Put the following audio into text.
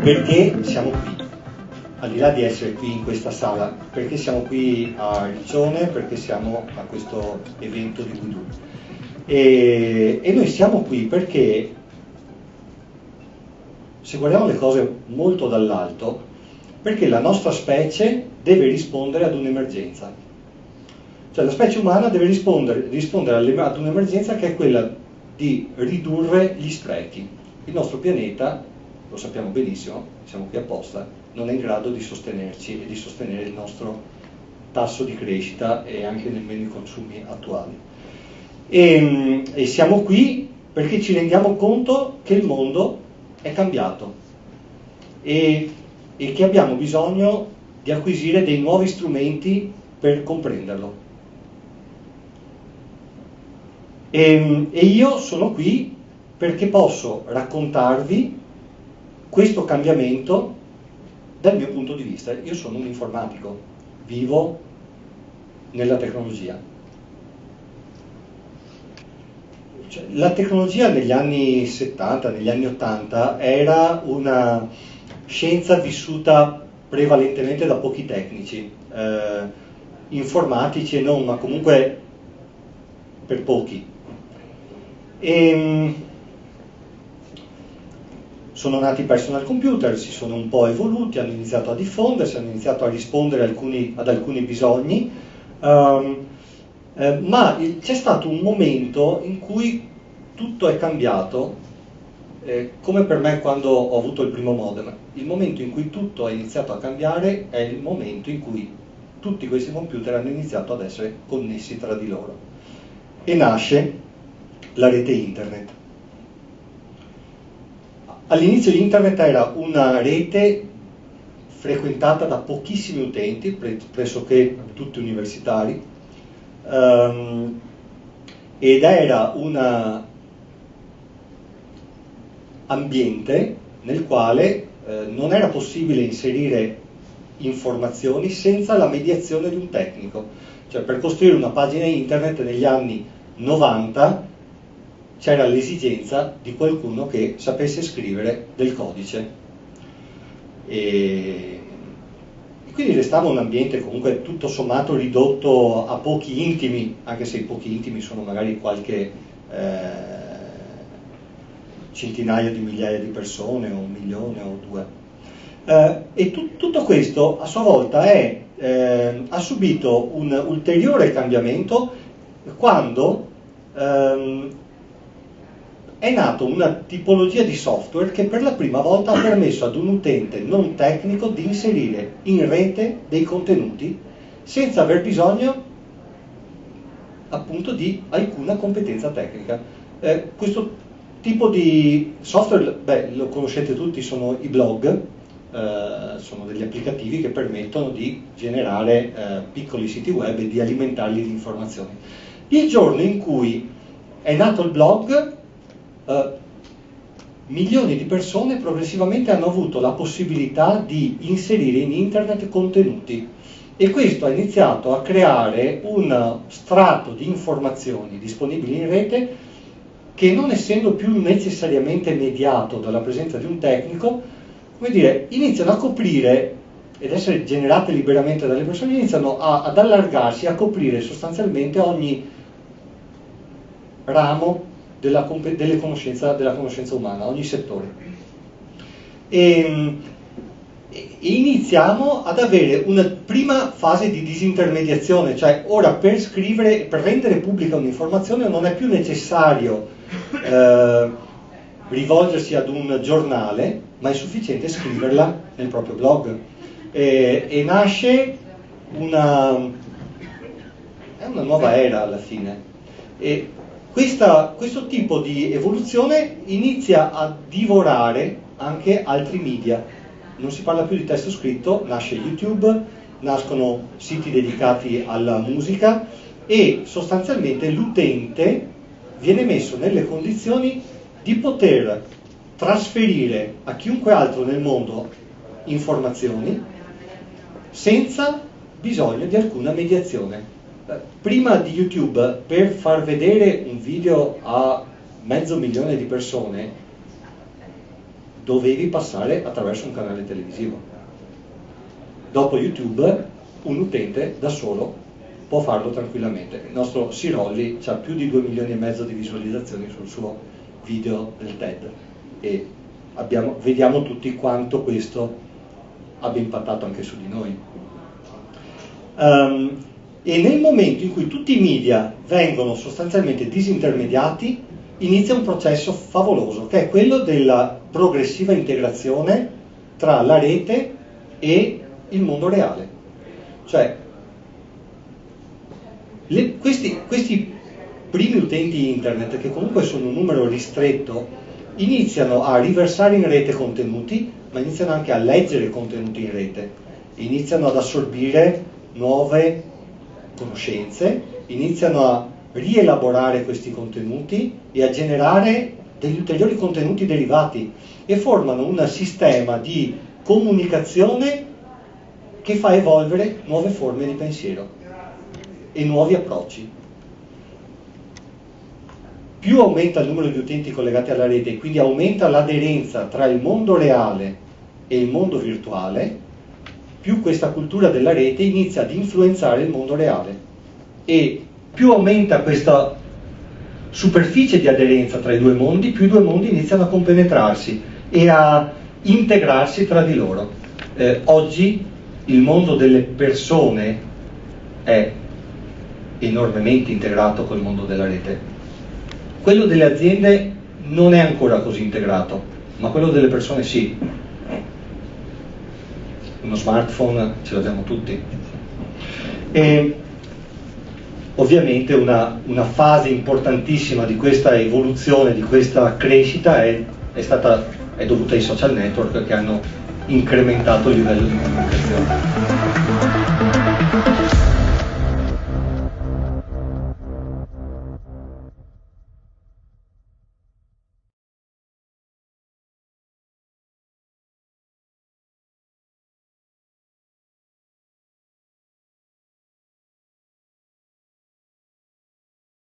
perché siamo qui, al di là di essere qui in questa sala, perché siamo qui a Riccione, perché siamo a questo evento di Voodoo. E noi siamo qui perché, se guardiamo le cose molto dall'alto, perché la nostra specie deve rispondere ad un'emergenza. Cioè la specie umana deve rispondere ad un'emergenza che è quella di ridurre gli sprechi. Il nostro pianeta, lo sappiamo benissimo, siamo qui apposta, non è in grado di sostenerci e di sostenere il nostro tasso di crescita e anche nemmeno i consumi attuali. E siamo qui perché ci rendiamo conto che il mondo è cambiato e che abbiamo bisogno di acquisire dei nuovi strumenti per comprenderlo. E io sono qui perché posso raccontarvi questo cambiamento dal mio punto di vista. Io sono un informatico, vivo nella tecnologia. Cioè, la tecnologia negli anni 70, negli anni 80 era una scienza vissuta prevalentemente da pochi tecnici, informatici e non, ma comunque per pochi. Sono nati i personal computer, si sono un po' evoluti, hanno iniziato a diffondersi, hanno iniziato a rispondere ad alcuni bisogni, ma c'è stato un momento in cui tutto è cambiato, come per me quando ho avuto il primo modem. Il momento in cui tutto è iniziato a cambiare è il momento in cui tutti questi computer hanno iniziato ad essere connessi tra di loro. E nasce la rete internet. All'inizio internet era una rete frequentata da pochissimi utenti, pressoché tutti universitari, ed era un ambiente nel quale non era possibile inserire informazioni senza la mediazione di un tecnico. Cioè, per costruire una pagina internet negli anni 90 c'era l'esigenza di qualcuno che sapesse scrivere del codice. E quindi restava un ambiente comunque tutto sommato ridotto a pochi intimi, anche se i pochi intimi sono magari qualche centinaia di migliaia di persone, o 1 milione o 2. E tutto questo a sua volta ha subito un ulteriore cambiamento quando è nata una tipologia di software che per la prima volta ha permesso ad un utente non tecnico di inserire in rete dei contenuti senza aver bisogno appunto di alcuna competenza tecnica. Questo tipo di software, lo conoscete tutti, sono i blog, sono degli applicativi che permettono di generare piccoli siti web e di alimentarli di informazioni. Il giorno in cui è nato il blog, milioni di persone progressivamente hanno avuto la possibilità di inserire in internet contenuti e questo ha iniziato a creare un strato di informazioni disponibili in rete che, non essendo più necessariamente mediato dalla presenza di un tecnico, come dire, iniziano a coprire ed essere generate liberamente dalle persone, iniziano ad allargarsi, a coprire sostanzialmente ogni ramo della conoscenza umana, ogni settore. E iniziamo ad avere una prima fase di disintermediazione, cioè ora per scrivere, per rendere pubblica un'informazione non è più necessario rivolgersi ad un giornale, ma è sufficiente scriverla nel proprio blog. E nasce è una nuova era alla fine. E questo tipo di evoluzione inizia a divorare anche altri media. Non si parla più di testo scritto, nasce YouTube, nascono siti dedicati alla musica e sostanzialmente l'utente viene messo nelle condizioni di poter trasferire a chiunque altro nel mondo informazioni senza bisogno di alcuna mediazione. Prima di YouTube, per far vedere un video a 500.000 di persone, dovevi passare attraverso un canale televisivo. Dopo YouTube un utente da solo può farlo tranquillamente. Il nostro Sirolli ha più di 2,5 milioni di visualizzazioni sul suo video del TED e vediamo tutti quanto questo abbia impattato anche su di noi. E nel momento in cui tutti i media vengono sostanzialmente disintermediati, inizia un processo favoloso, che è quello della progressiva integrazione tra la rete e il mondo reale. Cioè, questi primi utenti internet, che comunque sono un numero ristretto, iniziano a riversare in rete contenuti, ma iniziano anche a leggere contenuti in rete, iniziano ad assorbire nuove conoscenze, iniziano a rielaborare questi contenuti e a generare degli ulteriori contenuti derivati e formano un sistema di comunicazione che fa evolvere nuove forme di pensiero e nuovi approcci. Più aumenta il numero di utenti collegati alla rete e quindi aumenta l'aderenza tra il mondo reale e il mondo virtuale, più questa cultura della rete inizia ad influenzare il mondo reale e più aumenta questa superficie di aderenza tra i due mondi, più i due mondi iniziano a compenetrarsi e a integrarsi tra di loro. Oggi il mondo delle persone è enormemente integrato col mondo della rete. Quello delle aziende non è ancora così integrato, ma quello delle persone sì. Uno smartphone ce l'abbiamo tutti. E ovviamente una fase importantissima di questa evoluzione, di questa crescita è dovuta ai social network che hanno incrementato il livello di comunicazione.